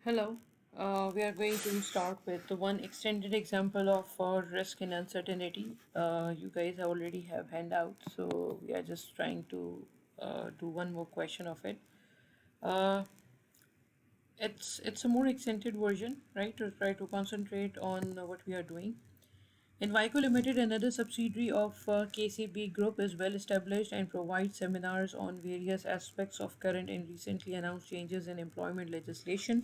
Hello. We are going to start with the one extended example of risk and uncertainty. You guys already have handouts, so we are just trying to do one more question of it. Uh, it's a more extended version, right? To try to concentrate on what we are doing. Invico Limited, another subsidiary of KCB Group, is well established and provides seminars on various aspects of current and recently announced changes in employment legislation.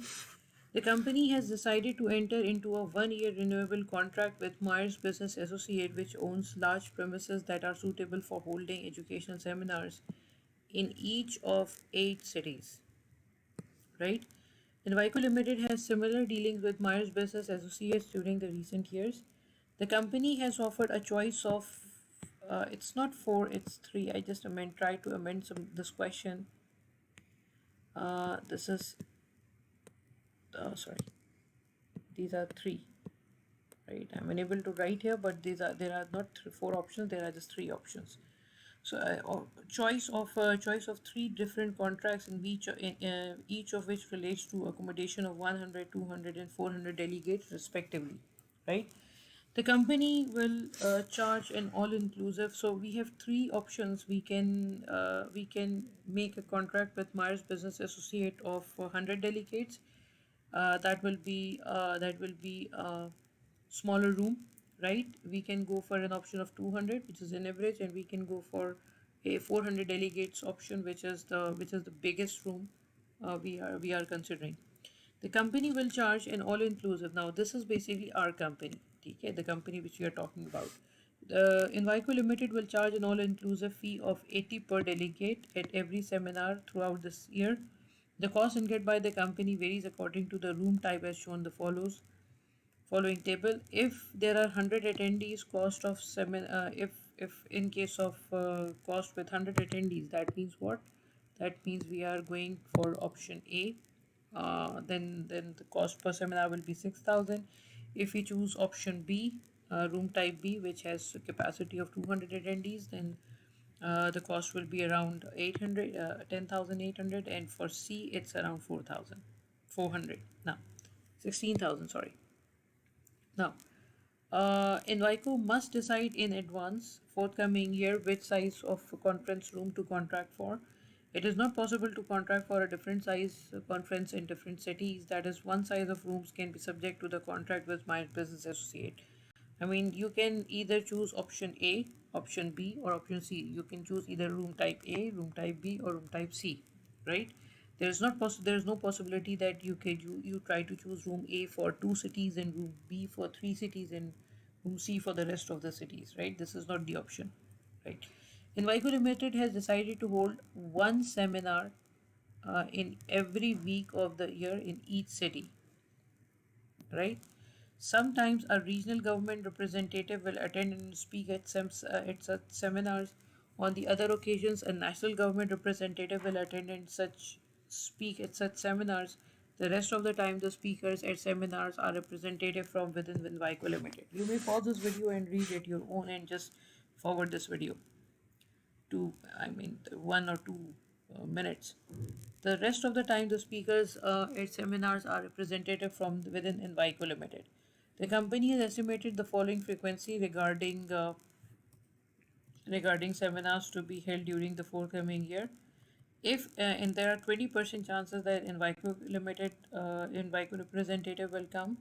The company has decided to enter into a 1 year renewable contract with Myers Business Associate, which owns large premises that are suitable for holding educational seminars in each of 8 cities. Right? Invico Limited has similar dealings with Myers Business Associates during the recent years. The company has offered a choice of it's not four, it's three. I just try to amend this question. This is sorry, these are three. Right, I'm unable to write here, but there are not four options, there are just three options. So choice of three different contracts in each of which relates to accommodation of 100, 200, and 400 delegates respectively, right? The company will charge an all-inclusive. So we have three options. We can make a contract with Myers Business Associate of 100 delegates. That will be a smaller room, right? We can go for an option of 200, which is an average, and we can go for a 400 delegates option, which is the biggest room we are considering. The company will charge an all-inclusive. Now, this is basically our company, okay? The company which we are talking about. The Invico Limited will charge an all-inclusive fee of 80 per delegate at every seminar throughout this year. The cost incurred by the company varies according to the room type as shown the following table. If there are 100 attendees, cost of if in case of cost with 100 attendees, that means what? That means we are going for option A. Then the cost per seminar will be 6,000. If we choose option B, room type B, which has a capacity of 200 attendees, then the cost will be around 800, 10,800, and for C it's around 4,400. Now, 16,000. Sorry. Now, Envico must decide in advance forthcoming year which size of conference room to contract for. It is not possible to contract for a different size conference in different cities. That is, one size of rooms can be subject to the contract with my business associate. I mean, you can either choose option A, option B, or option C. You can choose either room type A, room type B, or room type C, right? There is no possibility that you try to choose room A for 2 cities and room B for 3 cities and room C for the rest of the cities, right? This is not the option, right? Invico Limited has decided to hold one seminar in every week of the year in each city, right? Sometimes a regional government representative will attend and speak at such seminars. On the other occasions, a national government representative will attend and such speak at such seminars. The rest of the time, the speakers at seminars are representative from within Vinvico Limited. You may pause this video and read at your own and just forward this video to, I mean, 1 or 2 minutes. The rest of the time, the speakers at seminars are representative from within Envico Limited. The company has estimated the following frequency regarding seminars to be held during the forthcoming year. If and there are 20% chances that Envico representative will come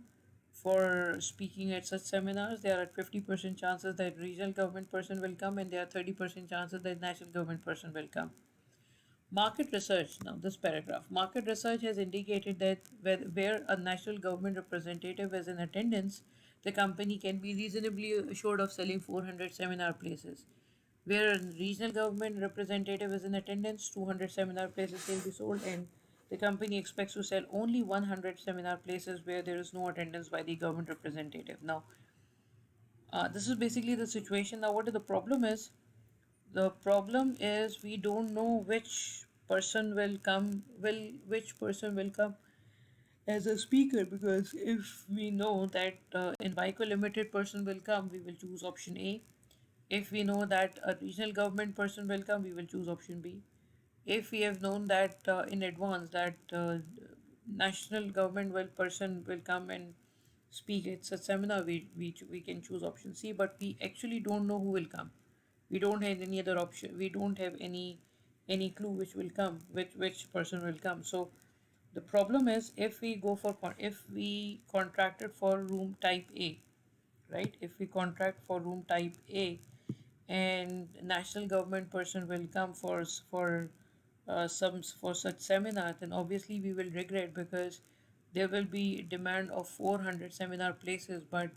for speaking at such seminars. There are 50% chances that regional government person will come, and there are 30% chances that national government person will come. Market research. Now, this paragraph. Market research has indicated that where a national government representative is in attendance, the company can be reasonably assured of selling 400 seminar places. Where a regional government representative is in attendance, 200 seminar places can be sold, and the company expects to sell only 100 seminar places where there is no attendance by the government representative. Now, this is basically the situation. Now, what the problem is? The problem is we don't know which person will come as a speaker, because if we know that Envico Limited person will come, we will choose option A. If we know that a regional government person will come, we will choose option B. If we have known that in advance that national government will person will come and speak. It's a seminar. We can choose option C, but we actually don't know who will come. We don't have any other option. We don't have any clue which will come, which person will come. So the problem is if we go for if we contracted for room type A, right? If we contract for room type A, and national government person will come some for such seminar, then obviously we will regret because there will be demand of 400 seminar places, but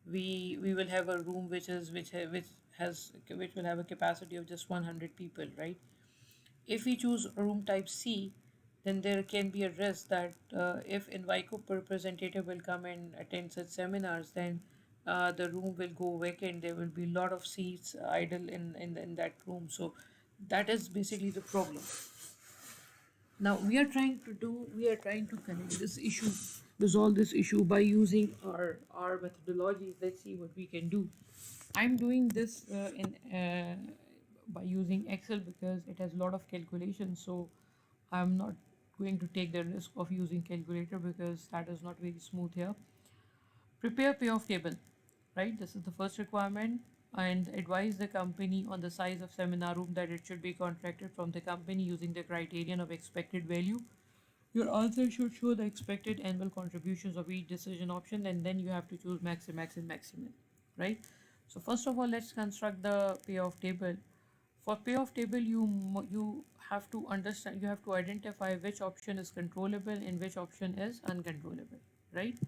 we will have a room which will have a capacity of just 100 people, right? If we choose room type C, then there can be a risk that if Invico representative will come and attend such seminars, then the room will go vacant. There will be a lot of seats idle in that room. So that is basically the problem. Now we are trying to connect this issue, resolve this issue by using our methodologies. Let's see what we can do. I'm doing this in by using Excel because it has a lot of calculations. So I'm not going to take the risk of using calculator because that is not very smooth here. Prepare payoff table, right? This is the first requirement, and advise the company on the size of seminar room that it should be contracted from the company using the criterion of expected value. Your answer should show the expected annual contributions of each decision option, and then you have to choose max and maximum, right? So first of all, let's construct the payoff table. For payoff table, you have to understand, you have to identify which option is controllable and which option is uncontrollable, right?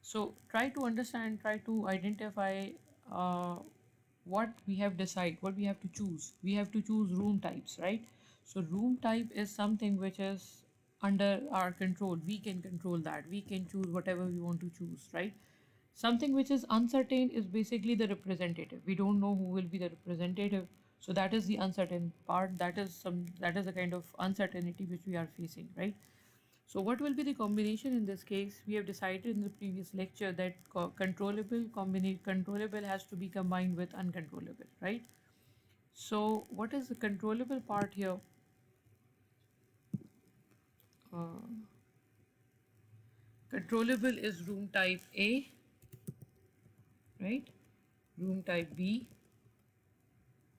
So try to understand, try to identify uh, what we have decide, what we have to choose. We have to choose room types, right? So room type is something which is under our control. We can control that. We can choose whatever we want to choose, right? Something which is uncertain is basically the representative. We don't know who will be the representative. So that is the uncertain part. That is a kind of uncertainty which we are facing, right? So what will be the combination in this case? We have decided in the previous lecture that controllable has to be combined with uncontrollable, right? So what is the controllable part here? Uh, Controllable is room type A, right? Room type B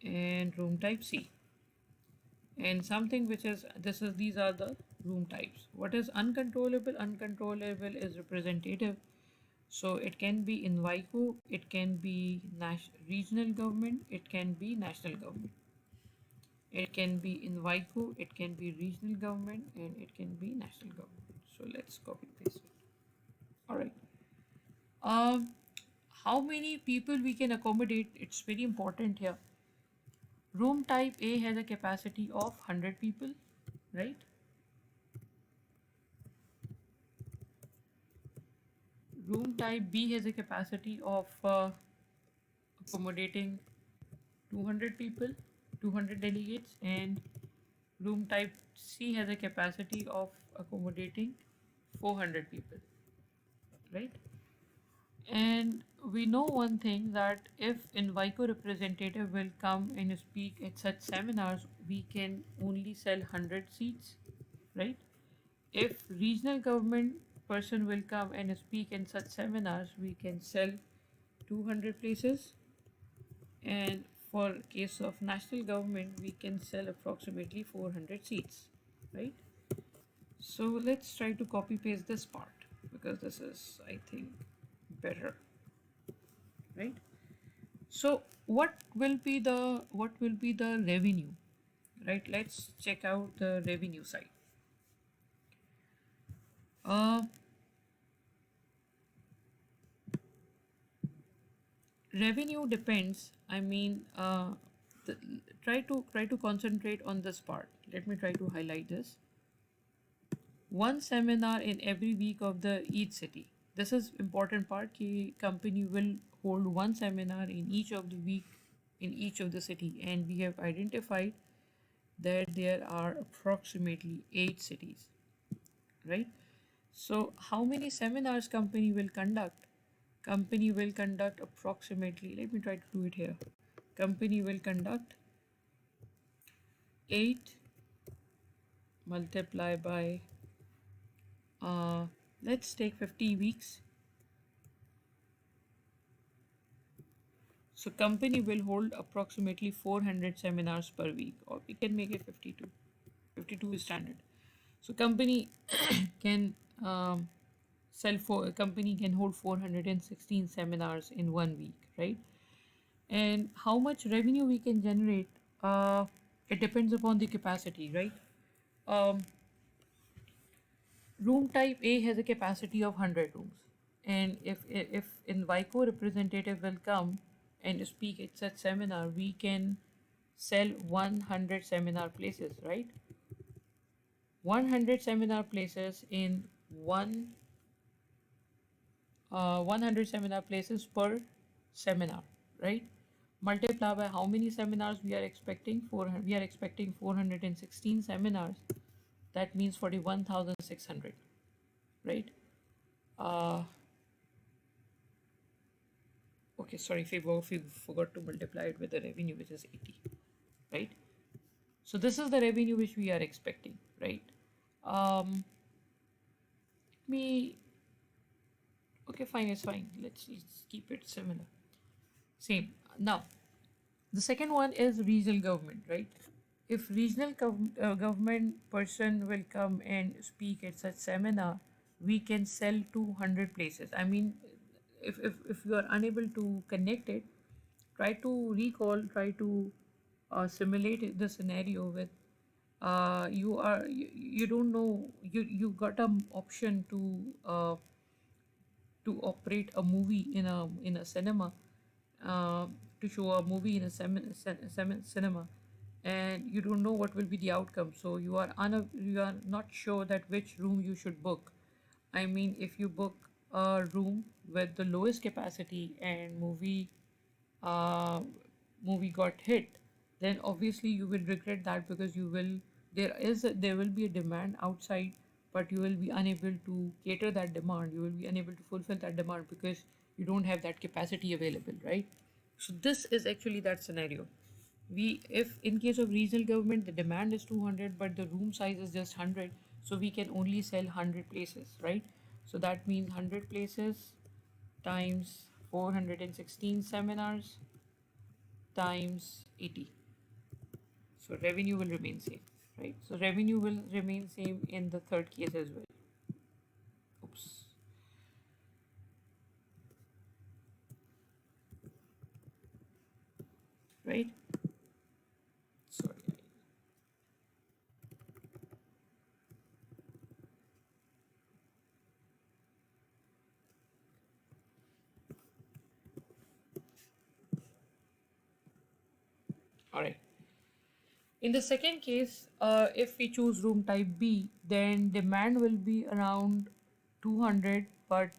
and room type C. And something which is these are the room types. What is uncontrollable? Uncontrollable is representative. So it can be in WICO, it can be regional government, it can be national government. It can be in WICO, it can be regional government, and it can be national government. So let's copy paste it. All right. Um, how many people we can accommodate? It's very important here. Room type A has a capacity of 100 people, right? Room type B has a capacity of accommodating 200 people, 200 delegates, and room type C has a capacity of accommodating 400 people, right? And we know one thing that if Invico representative will come and speak at such seminars, we can only sell 100 seats, right? If regional government person will come and speak in such seminars, we can sell 200 places, and for case of national government we can sell approximately 400 seats, right? So let's try to copy paste this part because this is, I think, better, right? So what will be the revenue, right? Let's check out the revenue side. uh Revenue depends, I mean, the, try to concentrate on this part. Let me try to highlight this. One seminar in every week of the each city. This is important part. Ki company will hold one seminar in each of the week in each of the city, and we have identified that there are approximately 8 cities, right? So how many seminars company will conduct? Company will conduct approximately, let me try to do it here. Company will conduct 8 multiplied by uh, let's take 50 weeks. So company will hold approximately 400 seminars per week, or we can make it 52. 52 is standard. So company can sell for a company can hold 416 seminars in 1 week, right? And how much revenue we can generate, it depends upon the capacity, right? Um, Room type A has a capacity of 100 rooms, and if in Vico representative will come and speak at such seminar, we can sell 100 seminar places, right? 100 seminar places in 100 seminar places per seminar, right? Multiply by how many seminars we are expecting. We are expecting 416 seminars. That means 41,600, right? Uh, okay, sorry, if you forgot to multiply it with the revenue, which is 80, right? So this is the revenue which we are expecting, right? Me, okay, fine, it's fine. Let's keep it similar, same. Now, the second one is regional government, right? If regional government person will come and speak at such seminar, we can sell 200 places. I mean, if you are unable to connect it, try to recall, try to simulate the scenario with you don't know, you got an option to operate a movie in a cinema, uh, to show a movie in a cinema, and you don't know what will be the outcome, so you are not sure that which room you should book. I mean, if you book a room with the lowest capacity and uh, movie got hit, then obviously you will regret that, because there will be a demand outside, but you will be unable to cater that demand. You will be unable to fulfill that demand because you don't have that capacity available, right? So this is actually that scenario. If in case of regional government the demand is 200 but the room size is just 100, so we can only sell 100 places, right? So that means 100 places times 416 seminars times 80. So revenue will remain same, right? So revenue will remain same in the third case as well. Oops. Right? Sorry. All right. In the second case, if we choose room type B, then demand will be around 200, but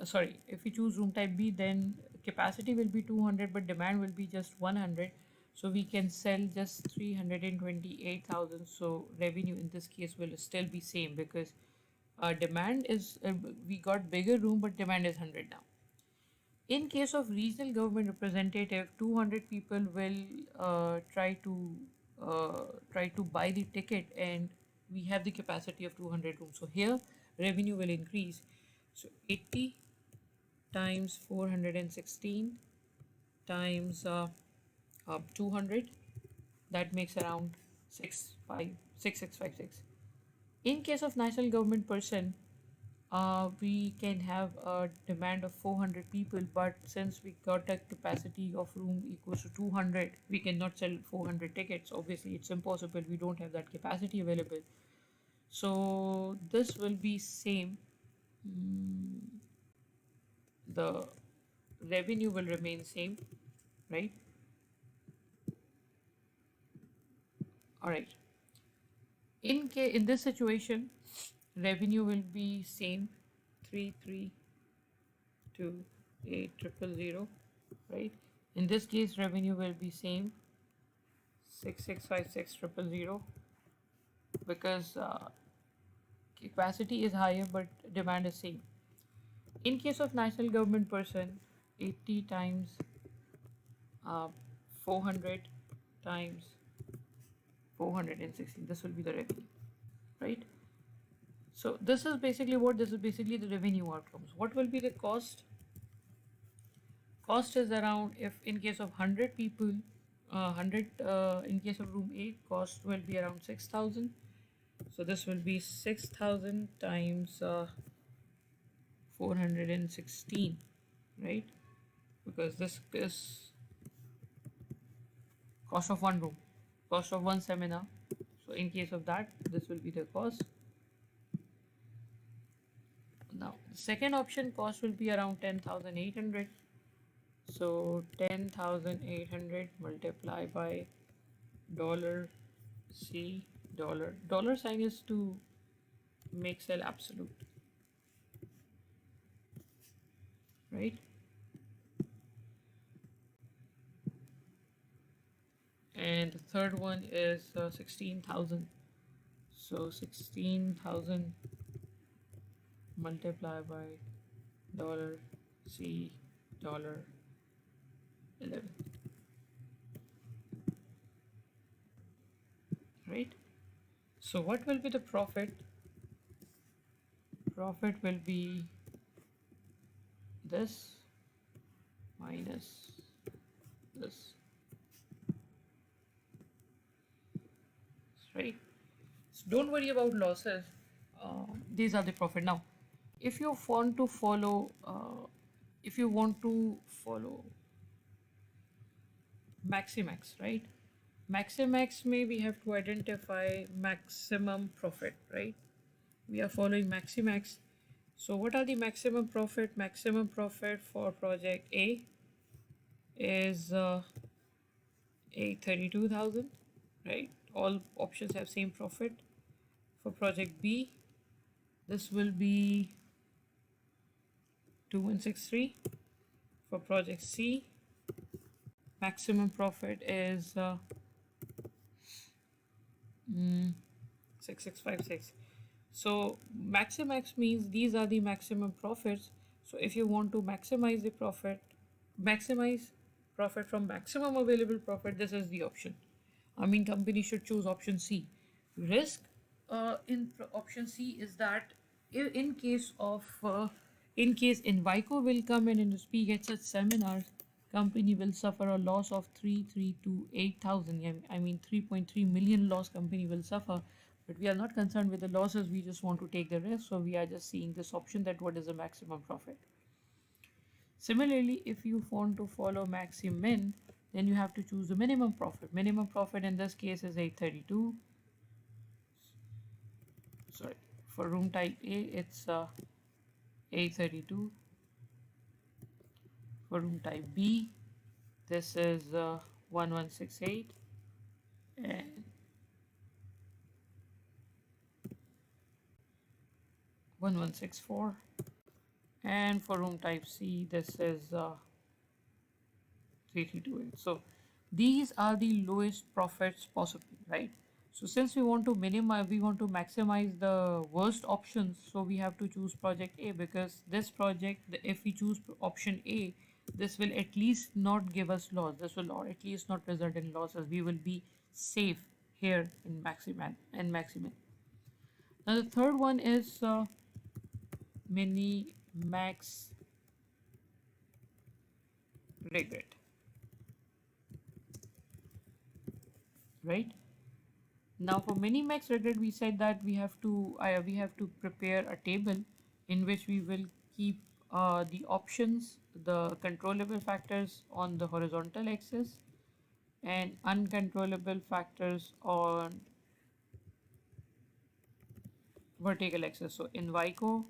sorry, if we choose room type B, then capacity will be 200, but demand will be just 100. So we can sell just 328,000. So revenue in this case will still be same, because demand is we got bigger room, but demand is 100 now. In case of regional government representative, 200 people will try to buy the ticket, and we have the capacity of 200 rooms. So here revenue will increase. So 80 times 416 times 200, that makes around 6656. In case of national government person, we can have a demand of 400 people, but since we got a capacity of room equals to 200, we cannot sell 400 tickets. Obviously, it's impossible. We don't have that capacity available. So this will be same. The revenue will remain same, right? All right. In this situation, revenue will be same, 3328000, right? In this case, revenue will be same, 6656000, because capacity is higher but demand is same. In case of national government person, 80 times 400 times 416, this will be the revenue, right? So this is basically what this is basically the revenue outcomes. What will be the cost? Cost is around, if in case of 100 people, 100 in case of room A, cost will be around 6,000. So this will be 6,000 times 416, right? Because this is cost of one room, cost of one seminar. So in case of that, this will be the cost. Now, the second option cost will be around 10,800. So 10,800 multiplied by dollar C dollar. Dollar sign is to make cell absolute, right? And the third one is 16,000. So 16,000 multiplied by dollar C dollar 11, right? So what will be the profit? Profit will be this minus this, right? So don't worry about losses. These are the profit. Now, if you want to follow, if you want to follow Maximax, right? Maximax may we have to identify maximum profit, right? We are following Maximax. So what are the maximum profit? Maximum profit for project A is 32,000, right? All options have same profit. For project B, this will be 2163. For project C, maximum profit is 6656. So Maximax means these are the maximum profits. So if you want to maximize the profit, maximize profit from maximum available profit, this is the option. I mean, company should choose option C. Risk option C is that in case of in case Invico will come and industry gets such seminars, company will suffer a loss of 3 to 8,000. I mean 3.3 million loss company will suffer. But we are not concerned with the losses. We just want to take the risk. So we are just seeing this option that what is the maximum profit. Similarly, if you want to follow maxi-min, then you have to choose the minimum profit. Minimum profit in this case is 832. Sorry, for room type A, it's 832. For room type B, this is 1168. And 1164. And for room type C, this is 3328. So these are the lowest profits possible, right? So since we want to minimize, we want to maximize the worst options, so we have to choose project A, because this project, if we choose option A, this will at least not give us loss. This will at least not result in losses. We will be safe here in Maximan and Maximin. Now the third one is Minimax regret, right? Now for Minimax regret, we said that we have to prepare a table in which we will keep the options, the controllable factors on the horizontal axis and uncontrollable factors on vertical axis. So Invico,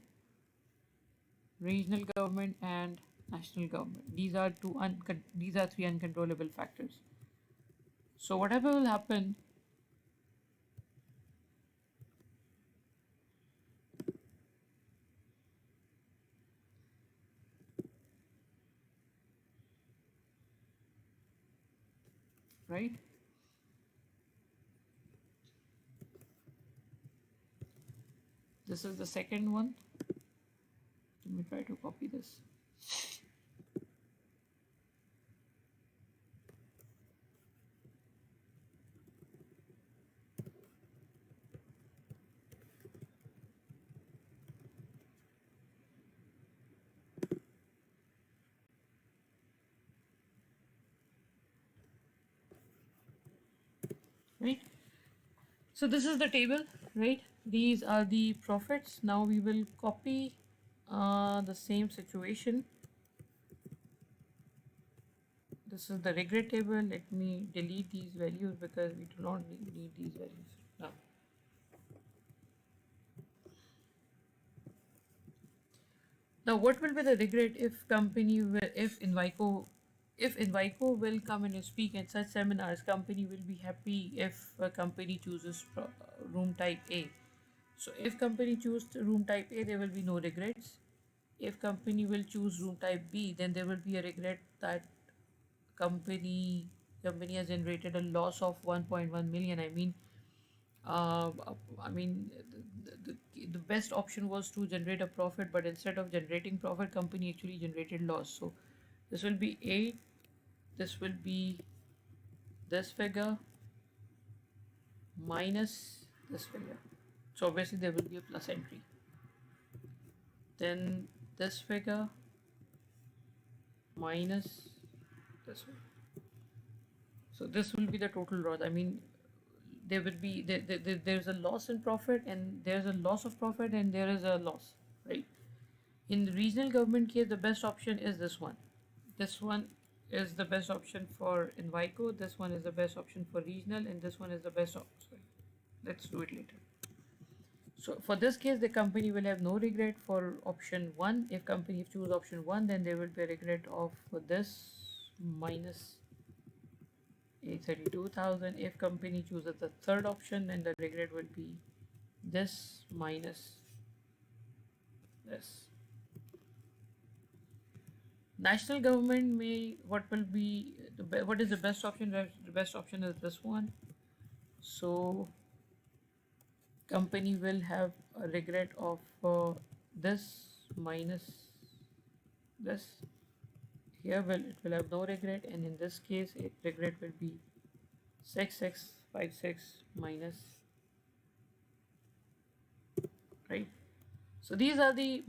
regional government and national government. These are three uncontrollable factors. So whatever will happen, right? This is the second one. Let me try to copy this. right? So this is the table, right? These are the profits. Now we will copy the same situation. This is the regret table. Let me delete these values because we do not need these values now. Now, what will be the regret if company will, if Invico will come and speak at such seminars? Company will be happy if a company chooses room type A. So, if company choose room type A, there will be no regrets. If company will choose room type B, then there will be a regret that company company has generated a loss of 1.1 million. Uh, I mean, the best option was to generate a profit, but instead of generating profit, company actually generated loss. So this will be 8, this will be this figure minus this figure. So obviously there will be a plus entry. Then this figure minus this one. So this will be the total loss. I mean, there's a loss in profit, and there's a loss of profit, and there is a loss, right? In the regional government case, the best option is this one. This one is the best option for Envico. This one is the best option for regional, and this one is the best option. Let's do it later. So for this case, the company will have no regret for option one. If company choose option one, then there will be a regret of this minus 832,000. If company chooses the third option, then the regret will be this minus this. National government may, what will be what is the best option? The best option is this one. So company will have a regret of this minus this. Here will it will have no regret, and in this case it regret will be 6656 minus, right? So these are the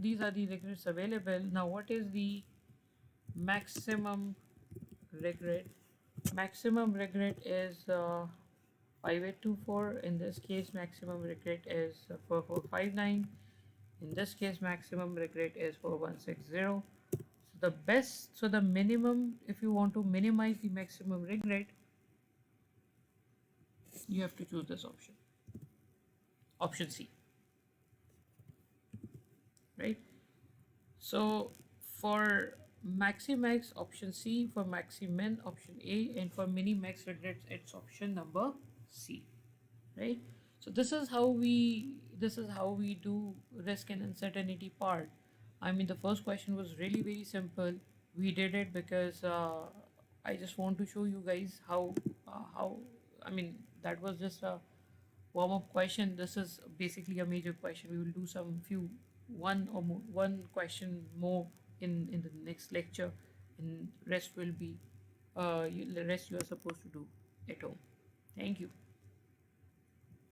these are the regrets available. Now what is the maximum regret? Maximum regret is 5824. In this case, maximum regret is 4459. In this case, maximum regret is 4160. So the best, so the minimum, if you want to minimize the maximum regret, you have to choose this option. Option C, right? So for Maximax, option C. For Maximin, option A. And for Minimax regrets, it's option number C, right? So this is how we do risk and uncertainty part. I mean, the first question was really very simple. We did it because I just want to show you guys how I mean, that was just a warm up question. This is basically a major question. We will do some few one question more in the next lecture, and rest will be the rest you are supposed to do at home. Thank you.